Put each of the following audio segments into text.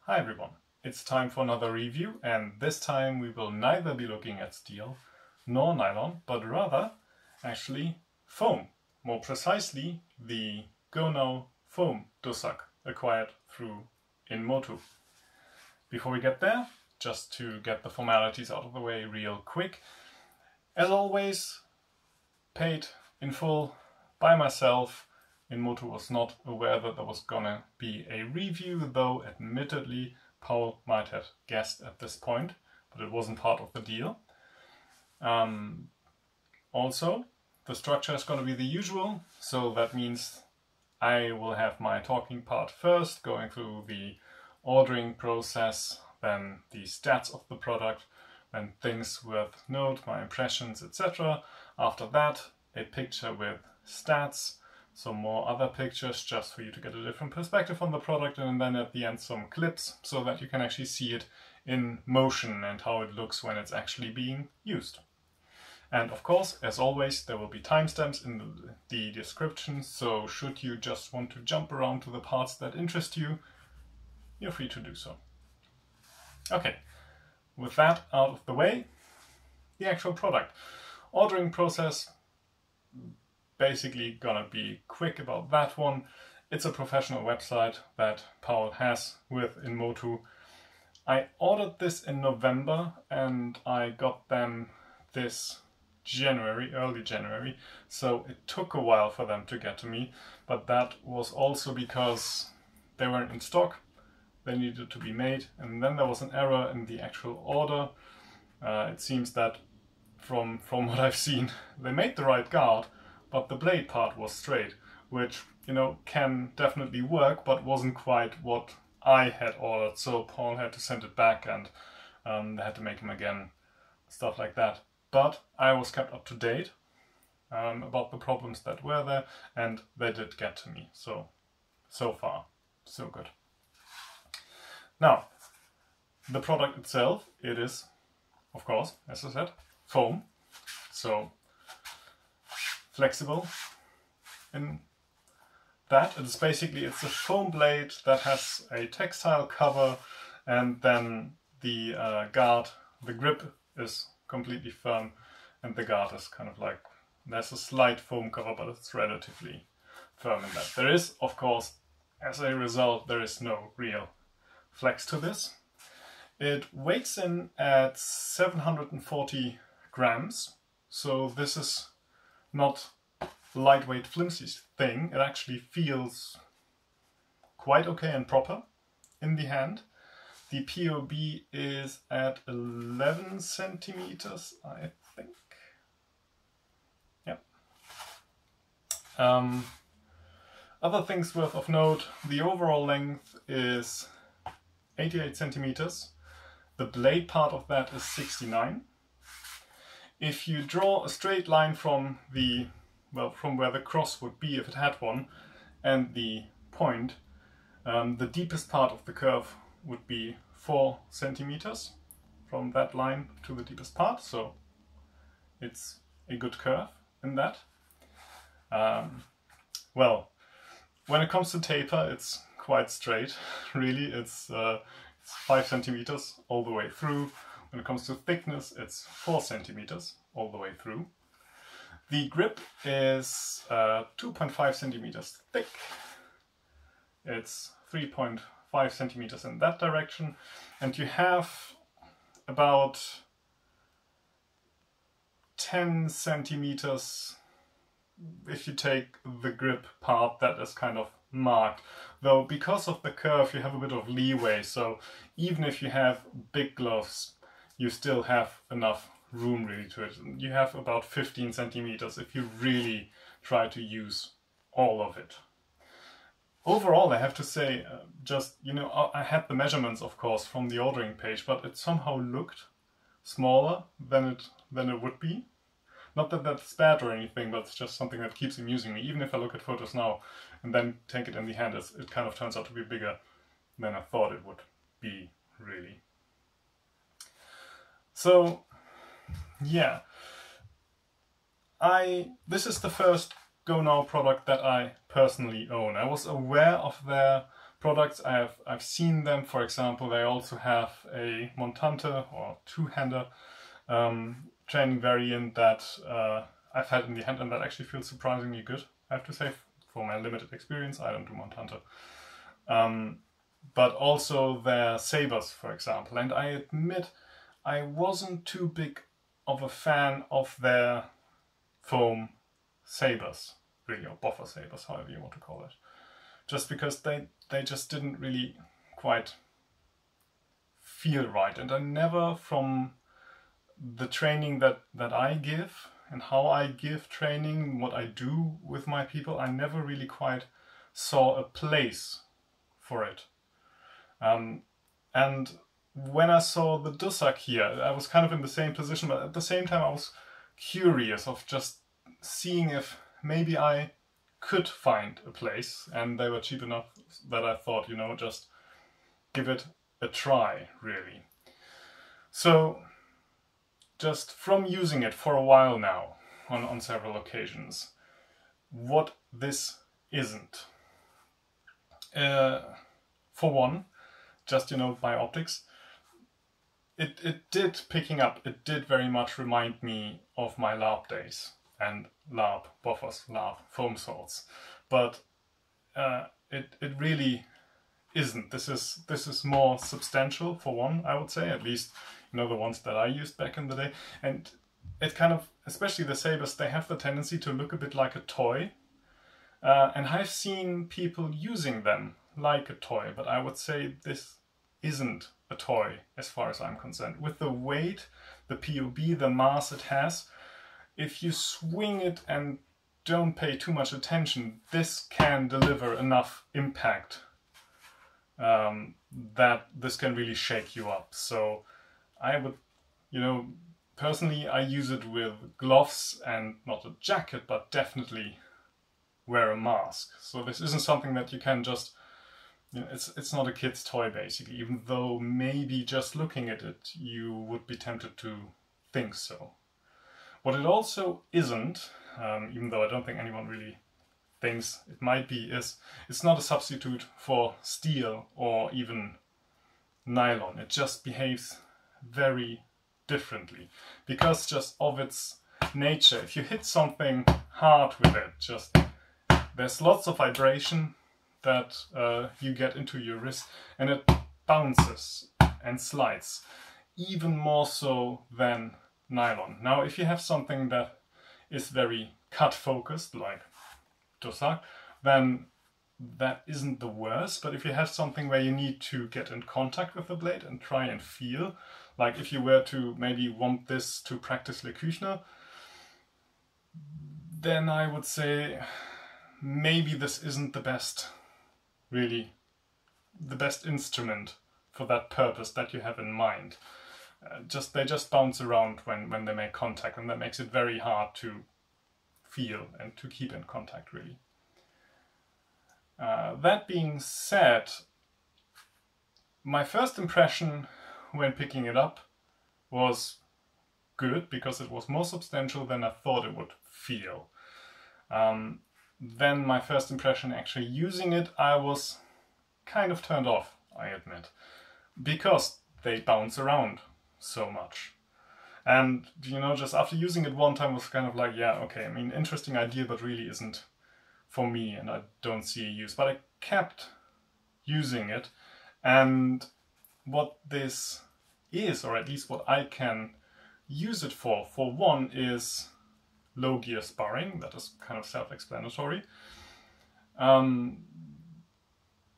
Hi everyone, it's time for another review, and this time we will neither be looking at steel nor nylon, but rather actually foam. More precisely, the gonow foam Dussack acquired through InMotu. Before we get there, just to get the formalities out of the way real quick, as always, paid in full by myself. InMotu was not aware that there was gonna be a review, though admittedly Paul might have guessed at this point, but it wasn't part of the deal. Also, the structure is gonna be the usual, so that means I will have my talking part first, going through the ordering process, then the stats of the product, then things worth note, my impressions, etc. After that, a picture with stats, some more other pictures just for you to get a different perspective on the product, and then at the end some clips so that you can actually see it in motion and how it looks when it's actually being used. And of course, as always, there will be timestamps in the description, so should you just want to jump around to the parts that interest you, you're free to do so. Okay, with that out of the way, the actual product. Ordering process, basically gonna be quick about that one. It's a professional website that Paul has with InMotu. I ordered this in November and I got them this January, early January, so it took a while for them to get to me, but that was also because they weren't in stock, they needed to be made, and then there was an error in the actual order. It seems that from what I've seen, they made the right guard, but the blade part was straight, which, you know, can definitely work, but wasn't quite what I had ordered, so Paul had to send it back and they had to make them again, stuff like that. But I was kept up to date about the problems that were there, and they did get to me, so far, so good. Now, the product itself, it is, of course, as I said, foam, so flexible in that. It's basically, it's a foam blade that has a textile cover, and then the guard, the grip is completely firm, and the guard is kind of like, there's a slight foam cover, but it's relatively firm in that. There is, of course, as a result, there is no real flex to this. It weighs in at 740 grams, so this is not lightweight flimsy thing. It actually feels quite okay and proper in the hand. The POB is at 11 centimeters, I think. Yep. Other things worth of note, the overall length is 88 centimeters. The blade part of that is 69. If you draw a straight line from the, well, from where the cross would be if it had one, and the point, the deepest part of the curve would be 4 centimeters from that line to the deepest part, so it's a good curve in that. Well, when it comes to taper, it's quite straight, really. It's 5 centimeters all the way through. When it comes to thickness, it's 4 centimeters all the way through. The grip is 2.5 centimeters thick. It's 3.5 centimeters in that direction, and you have about 10 centimeters if you take the grip part that is kind of marked. Though because of the curve you have a bit of leeway, so even if you have big gloves you still have enough room really to it. You have about 15 centimeters if you really try to use all of it. Overall, I have to say, just, you know, I had the measurements, of course, from the ordering page, but it somehow looked smaller than it would be. Not that that's bad or anything, but it's just something that keeps amusing me. Even if I look at photos now and then take it in the hand, it kind of turns out to be bigger than I thought it would be, really. So, yeah. This is the first gonow product that I personally own. I was aware of their products. I've seen them, for example, they also have a montante or two-hander training variant that I've had in the hand, and that actually feels surprisingly good, I have to say, for my limited experience. I don't do montante. But also their sabers, for example, and I admit I wasn't too big of a fan of their foam sabers, really, or boffer sabers, however you want to call it. Just because they just didn't really quite feel right. And I never, from the training that I give and how I give training, what I do with my people, I never really quite saw a place for it. And when I saw the Dussack here, I was kind of in the same position, but at the same time I was curious of just seeing if maybe I could find a place, and they were cheap enough that I thought, you know, just give it a try, really. So just from using it for a while now, on several occasions, what this isn't. For one, just, you know, by optics, it did, picking up, it did very much remind me of my LARP days and LARP buffers, LARP foam swords, but it really isn't. This is more substantial, for one, I would say, at least, you know, the ones that I used back in the day, and it kind of, especially the sabers, they have the tendency to look a bit like a toy, and I've seen people using them like a toy, but I would say this isn't a toy as far as I'm concerned. With the weight, the POB, the mass it has, if you swing it and don't pay too much attention, this can deliver enough impact that this can really shake you up. So I would, you know, personally I use it with gloves and not a jacket, but definitely wear a mask. So this isn't something that you can just, you know, it's not a kid's toy basically, even though maybe just looking at it you would be tempted to think so. What it also isn't, even though I don't think anyone really thinks it might be, is it's not a substitute for steel or even nylon. It just behaves very differently because just of its nature. If you hit something hard with it, just there's lots of vibration that you get into your wrist, and it bounces and slides even more so than nylon. Now if you have something that is very cut focused like Dussack, then that isn't the worst. But if you have something where you need to get in contact with the blade and try and feel, like if you were to maybe want this to practice Le Küchner, then I would say maybe this isn't the best, really, the best instrument for that purpose that you have in mind. They just bounce around when they make contact, and that makes it very hard to feel and to keep in contact, really. That being said, my first impression when picking it up was good because it was more substantial than I thought it would feel. Then my first impression actually using it, I was kind of turned off, I admit, because they bounce around so much. And, you know, just after using it one time was kind of like, yeah, okay, I mean, interesting idea, but really isn't for me, and I don't see a use. But I kept using it, and what this is, or at least what I can use it for one, is low gear sparring. That is kind of self-explanatory. But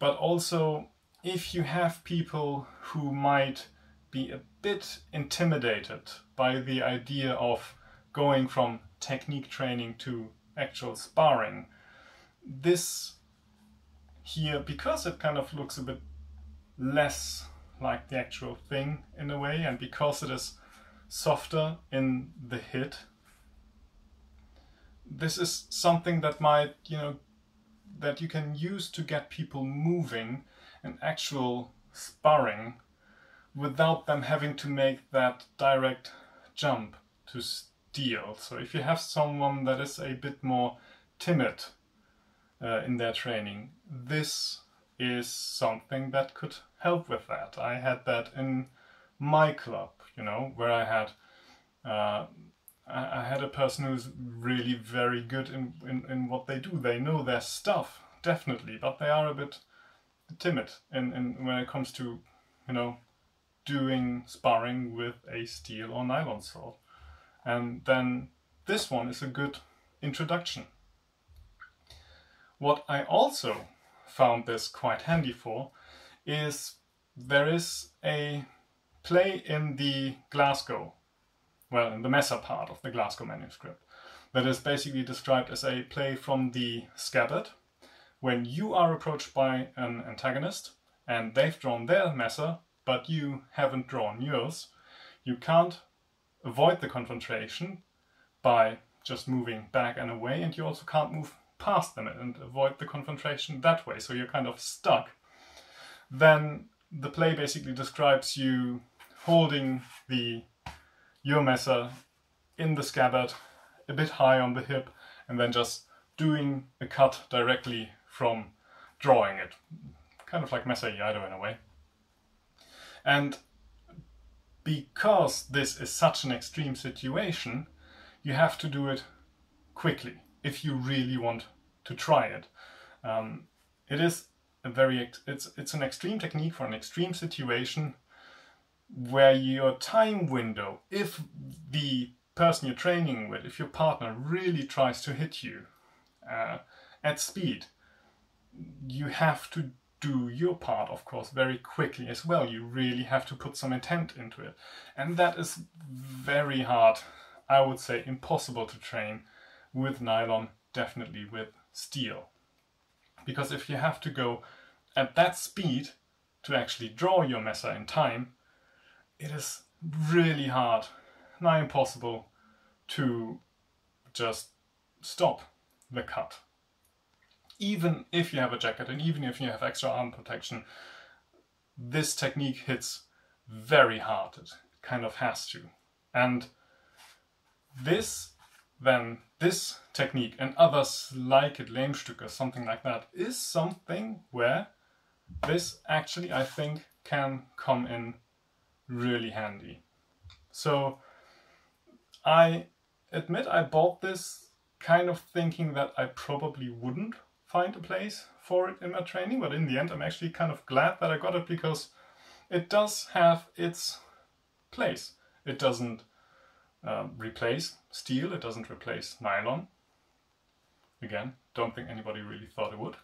also, if you have people who might be a bit intimidated by the idea of going from technique training to actual sparring, this here, because it kind of looks a bit less like the actual thing in a way, and because it is softer in the hit, this is something that might, you know, that you can use to get people moving and actual sparring without them having to make that direct jump to steel. So if you have someone that is a bit more timid in their training, this is something that could help with that. I had that in my club, you know, where I had a person who's really very good in what they do. They know their stuff, definitely, but they are a bit timid in when it comes to, you know, doing sparring with a steel or nylon sword. And then this one is a good introduction. What I also found this quite handy for is there is a play in the Glasgow, well, in the Messer part of the Glasgow manuscript, that is basically described as a play from the scabbard. When you are approached by an antagonist and they've drawn their Messer, but you haven't drawn yours, you can't avoid the confrontation by just moving back and away, and you also can't move past them and avoid the confrontation that way, so you're kind of stuck. Then the play basically describes you holding your Messer in the scabbard a bit high on the hip and then just doing a cut directly from drawing it. Kind of like Messer Iaido in a way. And because this is such an extreme situation, you have to do it quickly if you really want to try it. It is it's an extreme technique for an extreme situation where your time window, if the person you're training with, if your partner really tries to hit you at speed, you have to do your part, of course, very quickly as well. You really have to put some intent into it. And that is very hard, I would say impossible to train with nylon, definitely with steel. Because if you have to go at that speed to actually draw your Messer in time, it is really hard, nigh impossible, to just stop the cut. Even if you have a jacket and even if you have extra arm protection, this technique hits very hard. It kind of has to. And this technique and others like it, Lehmstück or something like that, is something where this actually, I think, can come in really handy. So I admit I bought this kind of thinking that I probably wouldn't find a place for it in my training, but in the end I'm actually kind of glad that I got it, because it does have its place. It doesn't replace steel, it doesn't replace nylon. Again, don't think anybody really thought it would.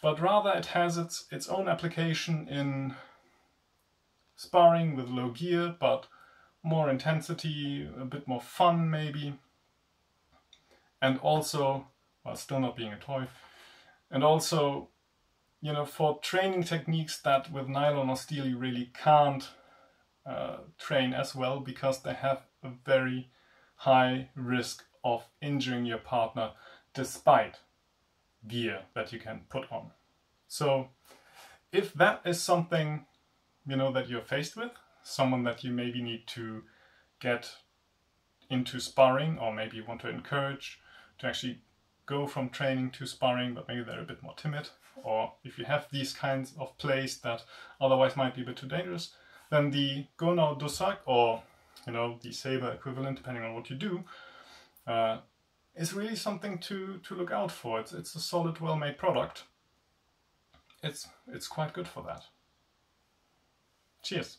But rather it has its own application in sparring with low gear, but more intensity, a bit more fun maybe. And also, while still not being a toy, and also, you know, for training techniques that with nylon or steel you really can't train as well, because they have a very high risk of injuring your partner despite gear that you can put on. So if that is something, you know, that you're faced with, someone that you maybe need to get into sparring, or maybe you want to encourage to actually go from training to sparring, but maybe they're a bit more timid, or if you have these kinds of plays that otherwise might be a bit too dangerous, then the gonow Dussack, or you know, the saber equivalent, depending on what you do, is really something to look out for. It's a solid, well-made product. It's quite good for that. Cheers.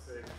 see.